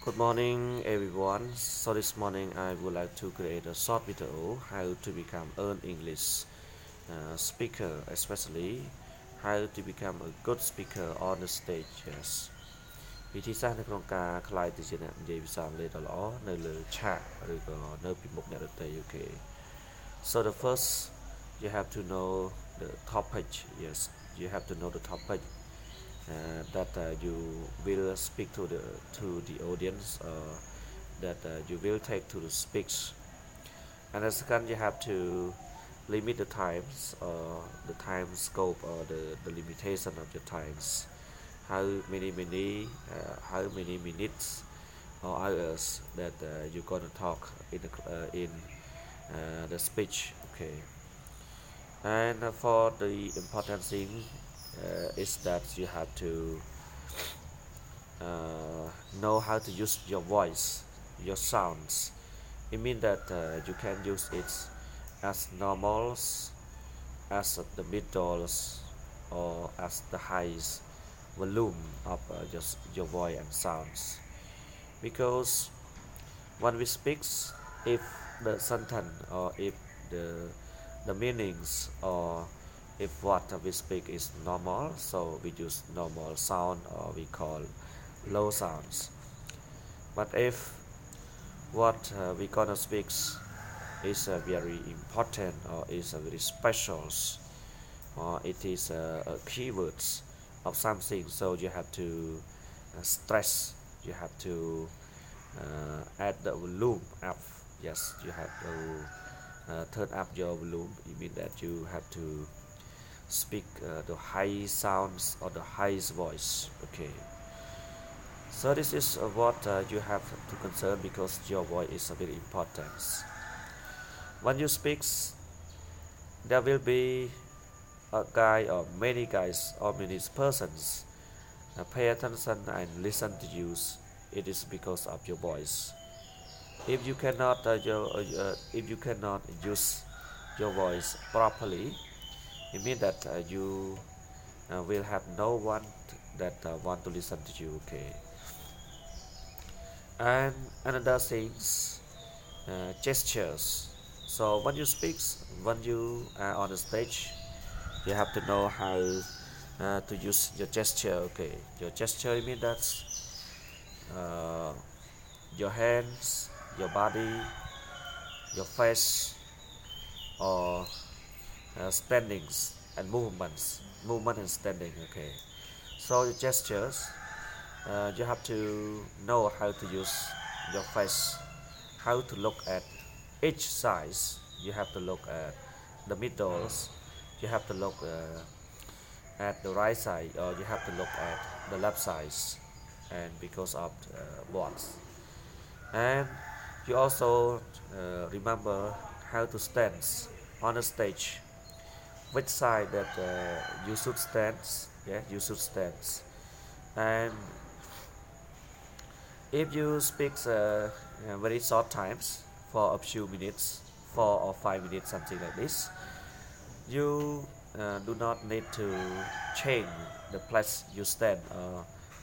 Good morning everyone. So this morning I would like to create a short video how to become an English speaker, especially how to become a good speaker on the stage. Yes វិធីសាស្ត្រនៅក្នុងការក្លាយទៅជាអ្នកនិយាយភាសាអង់គ្លេសដ៏ល្អនៅលើឆាកឬក៏នៅពីមុខអ្នកដទៃ Okay. So the first you have to know the topic. Yes, you have to know the topic that you will speak to the audience that you will take to the speech. And the second, you have to limit the times or the time scope or the limitation of your times. How many minutes or hours that you're gonna talk in the speech. Okay. And for the important thing is that you have to know how to use your voice, your sounds. It means that you can use it as normals, as the middles, or as the highest volume of just your voice and sounds. Because when we speak, if the sentence or if the meanings or if what we speak is normal, so we use normal sound or we call low sounds. But if what we gonna speak is very important or is very special or it is keywords of something, so you have to stress, you have to add the volume up. Yes, you have to turn up your volume. It means that you have to speak the high sounds or the highest voice. Okay. So this is what you have to concern because your voice is very important. When you speak, there will be a guy or many guys or many persons pay attention and listen to you. It is because of your voice. If you cannot use your voice properly, it means that you will have no one that want to listen to you. Okay. And another things, gestures. So when you speak, when you are on the stage, you have to know how to use your gesture. Okay, your gesture means that your hands, your body, your face, or standings and movement and standing. Okay, so your gestures, you have to know how to use your face, how to look at each side. You have to look at the middles, you have to look at the right side, or you have to look at the left side, and because of what. And you also remember how to stand on the stage, which side that you should stand. Yeah, you should stand. And if you speak very short times for a few minutes, 4 or 5 minutes, something like this, you do not need to change the place you stand.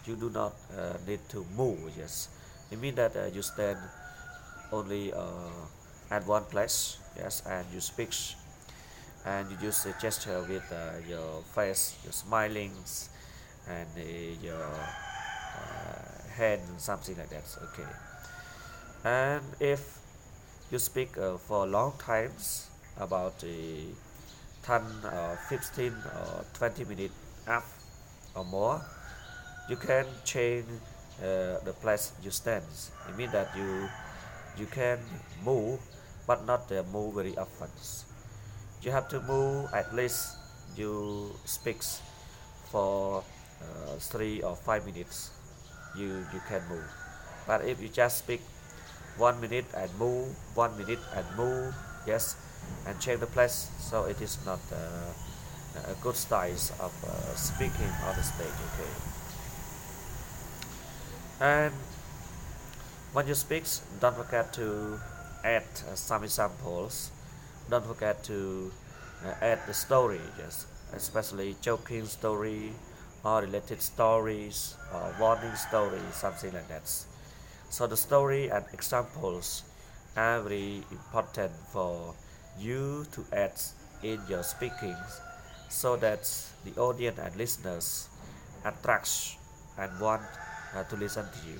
You do not need to move. Yes, it means that you stand only at one place. Yes, and you speak and you use a gesture with your face, your smilings, and your hand, something like that. Okay. And if you speak for long times, about 10 or 15 or 20 minutes up or more, you can change the place you stand. It means that you can move, but not move very often. You have to move at least you speak for 3 or 5 minutes. You can move. But if you just speak 1 minute and move, 1 minute and move, yes, and change the place, so it is not a good style of speaking on the stage. Okay. And when you speak, don't forget to add some examples. Don't forget to add the story, yes, especially joking story or related stories or warning stories, something like that. So the story and examples are very important for you to add in your speaking so that the audience and listeners attract and want to listen to you.